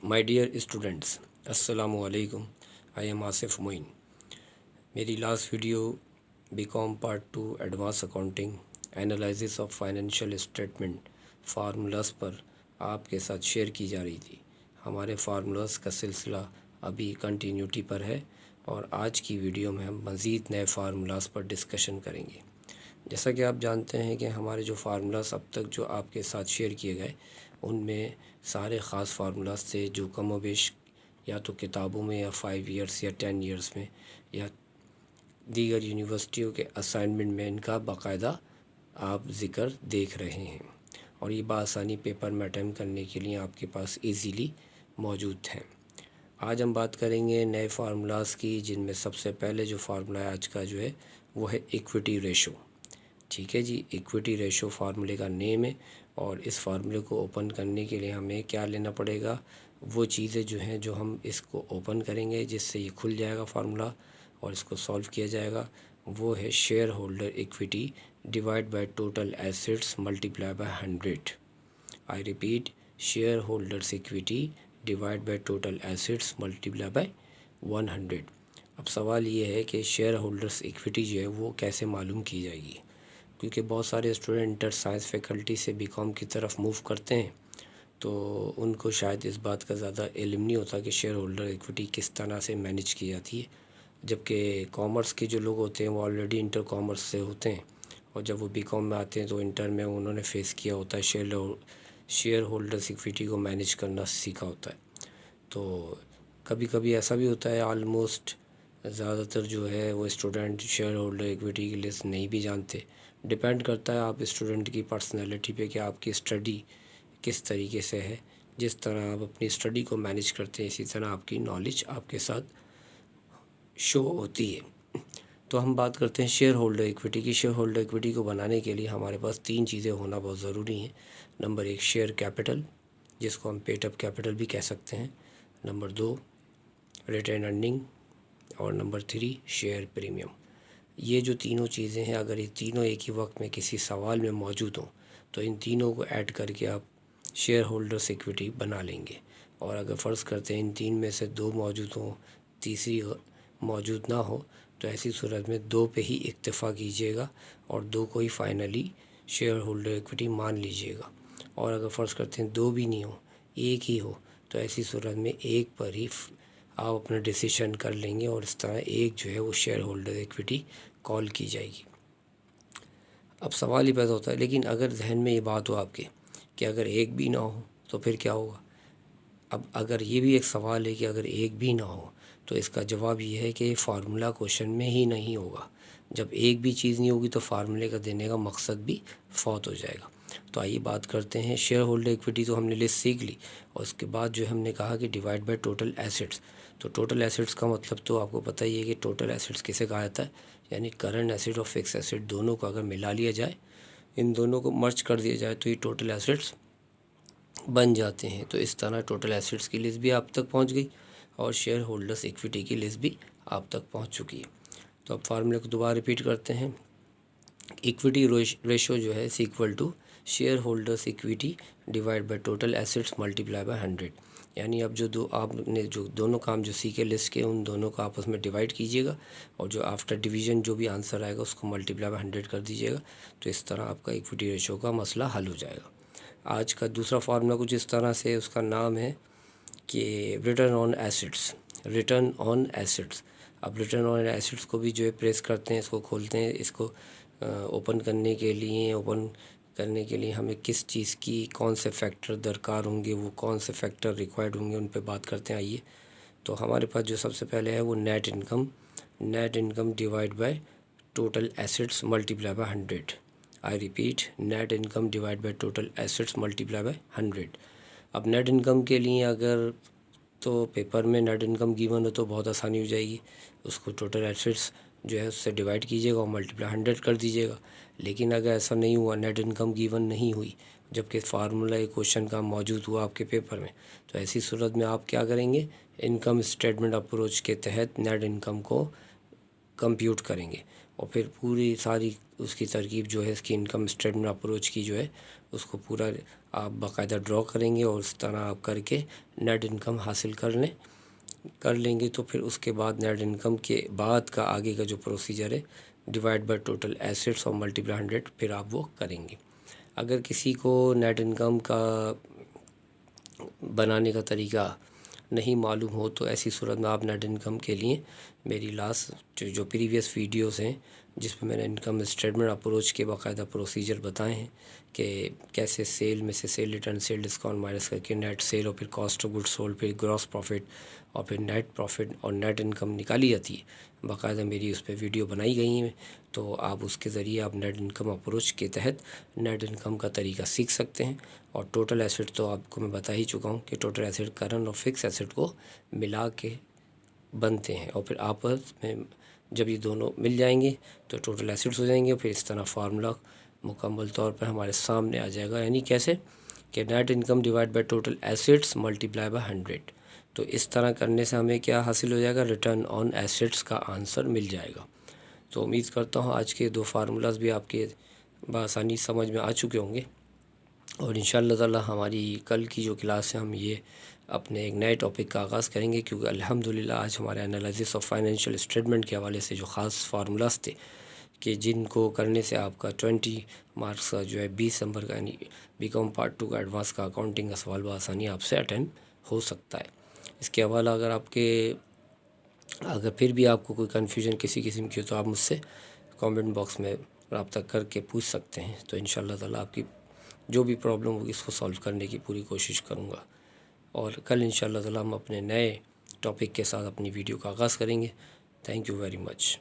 My dear students, السلام علیکم. I am Asif Moin. میری last video B com part 2 advance accounting analysis of financial statement formulas پر آپ کے ساتھ شیئر کی جا رہی تھی. ہمارے فارمولاز کا سلسلہ ابھی کنٹینیوٹی پر ہے اور آج کی ویڈیو میں ہم مزید نئے فارمولاز پر ڈسکشن کریں گے. جیسا کہ آپ جانتے ہیں کہ ہمارے جو فارمولاز اب تک جو آپ کے ساتھ شیئر کیے گئے ان میں سارے خاص فارمولاز تھے جو کم و بیش یا تو کتابوں میں یا 5 ایئرس یا 10 ایئرس میں یا دیگر یونیورسٹیوں کے اسائنمنٹ میں ان کا باقاعدہ آپ ذکر دیکھ رہے ہیں اور یہ بآسانی پیپر میں اٹیمپٹ کرنے کے لیے آپ کے پاس ایزیلی موجود ہیں. آج ہم بات کریں گے نئے فارمولاز کی، جن میں سب سے پہلے جو فارمولہ ہے آج کا جو ہے وہ ہے ایکویٹی ریشو. ٹھیک ہے جی، ایکویٹی ریشو فارمولے کا نیم ہے اور اس فارمولے کو اوپن کرنے کے لیے ہمیں کیا لینا پڑے گا، وہ چیزیں جو ہیں جو ہم اس کو اوپن کریں گے جس سے یہ کھل جائے گا فارمولہ اور اس کو سولو کیا جائے گا. وہ ہے share holder equity divide by total assets multiply by 100. I repeat, share holders equity divide by total assets multiply by 100. اب سوال یہ ہے کہ شیئر ہولڈرس ایکویٹی جو ہے وہ کیسے معلوم کی جائے گی، کیونکہ بہت سارے اسٹوڈنٹ انٹر سائنس فیکلٹی سے بی کام کی طرف موو کرتے ہیں تو ان کو شاید اس بات کا زیادہ علم نہیں ہوتا کہ شیئر ہولڈر ایکویٹی کس طرح سے مینیج کی جاتی ہے. جبکہ کامرس کے جو لوگ ہوتے ہیں وہ آلریڈی انٹر کامرس سے ہوتے ہیں اور جب وہ بی کام میں آتے ہیں تو انٹر میں انہوں نے فیس کیا ہوتا ہے شیئر ہولڈرس ایکویٹی کو مینیج کرنا سیکھا ہوتا ہے. تو کبھی کبھی ایسا بھی ہوتا ہے، آلموسٹ زیادہ تر جو ہے وہ اسٹوڈنٹ شیئر ہولڈر ایکویٹی کی لسٹ نہیں بھی جانتے. ڈپینڈ کرتا ہے آپ اسٹوڈنٹ کی پرسنالٹی پہ کہ آپ کی اسٹڈی کس طریقے سے ہے. جس طرح آپ اپنی اسٹڈی کو مینیج کرتے ہیں اسی طرح آپ کی نالج آپ کے ساتھ شو ہوتی ہے. تو ہم بات کرتے ہیں شیئر ہولڈر ایکویٹی کی. شیئر ہولڈر ایکویٹی کو بنانے کے لیے ہمارے پاس 3 چیزیں ہونا بہت ضروری ہیں. نمبر 1 شیئر کیپٹل، جس کو ہم پیٹ اپ کیپٹل بھی کہہ سکتے ہیں. نمبر 2 ریٹین ارننگ اور نمبر 3 شیئر پریمیم. یہ جو تینوں چیزیں ہیں، اگر یہ تینوں ایک ہی وقت میں کسی سوال میں موجود ہوں تو ان تینوں کو ایڈ کر کے آپ شیئر ہولڈرس ایکویٹی بنا لیں گے. اور اگر فرض کرتے ہیں ان 3 میں سے 2 موجود ہوں، تیسری موجود نہ ہو، تو ایسی صورت میں 2 پہ ہی اکتفا کیجیے گا اور 2 کو ہی فائنلی شیئر ہولڈر ایکویٹی مان لیجیے گا. اور اگر فرض کرتے ہیں 2 بھی نہیں ہو، ایک ہی ہو، تو ایسی صورت میں ایک پر ہی آپ اپنا ڈیسیشن کر لیں گے اور اس طرح ایک جو ہے وہ شیئر ہولڈر ایکویٹی کال کی جائے گی. اب سوال ہی پیدا ہوتا ہے، لیکن اگر ذہن میں یہ بات ہو آپ کے کہ اگر ایک بھی نہ ہو تو پھر کیا ہوگا؟ اب اگر یہ بھی ایک سوال ہے کہ اگر ایک بھی نہ ہو تو اس کا جواب یہ ہے کہ فارمولہ کوشچن میں ہی نہیں ہوگا. جب ایک بھی چیز نہیں ہوگی تو فارمولے کا دینے کا مقصد بھی فوت ہو جائے گا. تو آئیے بات کرتے ہیں شیئر ہولڈر ایکویٹی. تو ہم نے لسٹ سیکھ لی اور اس کے بعد جو ہم نے کہا کہ ڈیوائڈ بائی ٹوٹل ایسیٹس. تو ٹوٹل ایسیٹس کا مطلب تو آپ کو پتہ ہی ہے کہ ٹوٹل ایسیٹس کسے کہا جاتا ہے، یعنی کرنٹ ایسیٹ اور فکس ایسیٹ دونوں کو اگر ملا لیا جائے، ان دونوں کو مرج کر دیا جائے تو یہ ٹوٹل ایسیٹس بن جاتے ہیں. تو اس طرح ٹوٹل ایسیٹس کی لسٹ بھی آپ تک پہنچ گئی اور شیئر ہولڈرس ایکویٹی کی لسٹ بھی آپ تک پہنچ چکی ہے. تو اب فارمولے کو دوبارہ ریپیٹ کرتے ہیں. ایکویٹی ریشو جو ہے equal to shareholders equity divide by total assets multiply by 100. یعنی اب جو آپ نے جو دونوں کام جو سیکھے لسٹ کے، ان دونوں کو آپس میں ڈیوائڈ کیجیے گا اور جو آفٹر ڈویژن جو بھی آنسر آئے گا اس کو ملٹیپلائی بائی 100 کر دیجیے گا. تو اس طرح آپ کا ایکویٹی ریشو کا مسئلہ حل ہو جائے گا. آج کا دوسرا فارمولہ کچھ اس طرح سے، اس کا نام ہے کہ return on assets. Return on assets. اب ریٹرن آن ایسیٹس کو بھی جو ہے پریس کرتے ہیں، اس کو کھولتے ہیں. اس کو اوپن کرنے کے لیے ہمیں کس چیز کی کون سے فیکٹر درکار ہوں گے، وہ کون سے فیکٹر ریکوائرڈ ہوں گے، ان پہ بات کرتے ہیں. آئیے، تو ہمارے پاس جو سب سے پہلے ہے وہ net income divide by total assets multiply by 100. I repeat, net income divide by total assets multiply by 100. اب نیٹ انکم کے لیے اگر تو پیپر میں نیٹ انکم گیون ہو تو بہت آسانی ہو جائے گی. اس کو ٹوٹل ایسیٹس جو ہے اس سے ڈیوائڈ کیجیے گا اور ملٹیپلائی 100 کر دیجیے گا. لیکن اگر ایسا نہیں ہوا، نیٹ انکم گیون نہیں ہوئی جبکہ فارمولہ ایک کوشچن کا موجود ہوا آپ کے پیپر میں، تو ایسی صورت میں آپ کیا کریں گے؟ انکم اسٹیٹمنٹ اپروچ کے تحت نیٹ انکم کو کمپیوٹ کریں گے اور پھر پوری ساری اس کی ترکیب جو ہے اس کی انکم اسٹیٹمنٹ اپروچ کی جو ہے اس کو پورا آپ باقاعدہ ڈرا کریں گے، اور اس طرح آپ کر کے نیٹ انکم حاصل کر لیں گے. تو پھر اس کے بعد نیٹ انکم کے بعد کا آگے کا جو پروسیجر ہے ڈیوائڈ بائی ٹوٹل ایسیٹس اور ملٹیپلائی 100 پھر آپ وہ کریں گے. اگر کسی کو نیٹ انکم کا بنانے کا طریقہ نہیں معلوم ہو تو ایسی صورت میں آپ نیٹ انکم کے لیے میری لاسٹ جو پریویس ویڈیوز ہیں جس میں نے انکم اسٹیٹمنٹ اپروچ کے باقاعدہ پروسیجر بتائے ہیں کہ کیسے سیل میں سے sale return, sale discount minus کر کے نیٹ سیل، اور پھر کاسٹ آف گڈ سولڈ، پھر گراس پروفٹ، اور پھر نیٹ پروفٹ اور نیٹ انکم نکالی جاتی ہے. باقاعدہ میری اس پہ ویڈیو بنائی گئی ہیں، تو آپ اس کے ذریعے آپ نیٹ انکم اپروچ کے تحت نیٹ انکم کا طریقہ سیکھ سکتے ہیں. اور ٹوٹل ایسٹ تو آپ کو میں بتا ہی چکا ہوں کہ ٹوٹل ایسٹ کرنٹ اور فکس ایسٹ کو ملا کے بنتے ہیں، اور پھر آپس میں جب یہ دونوں مل جائیں گے تو ٹوٹل ایسٹس ہو جائیں گے. پھر اس طرح فارمولا مکمل طور پر ہمارے سامنے آ جائے گا، یعنی کیسے کہ net income divide by total assets multiply by 100. تو اس طرح کرنے سے ہمیں کیا حاصل ہو جائے گا؟ ریٹرن آن ایسٹس کا آنسر مل جائے گا. تو امید کرتا ہوں آج کے 2 فارمولاز بھی آپ کے بآسانی سمجھ میں آ چکے ہوں گے، اور انشاءاللہ تعالی ہماری کل کی جو کلاس ہے ہم یہ اپنے ایک نئے ٹاپک کا آغاز کریں گے، کیونکہ الحمدللہ آج ہمارے انالائسس آف فائنینشیل اسٹیٹمنٹ کے حوالے سے جو خاص فارمولاز تھے کہ جن کو کرنے سے آپ کا 20 مارکس کا جو ہے 20 نمبر کا یعنی بی کام پارٹ 2 کا ایڈوانس کا اکاؤنٹنگ کا سوال بآسانی آپ سے اٹینڈ ہو سکتا ہے. اس کے حوالہ اگر پھر بھی آپ کو کوئی کنفیوژن کسی قسم کی ہو تو آپ مجھ سے کامنٹ باکس میں رابطہ کر کے پوچھ سکتے ہیں. تو انشاءاللہ تعالی آپ کی جو بھی پرابلم ہوگی اس کو سالو کرنے کی پوری کوشش کروں گا. اور کل انشاءاللہ تعالی ہم اپنے نئے ٹاپک کے ساتھ اپنی ویڈیو کا آغاز کریں گے. Thank you very much.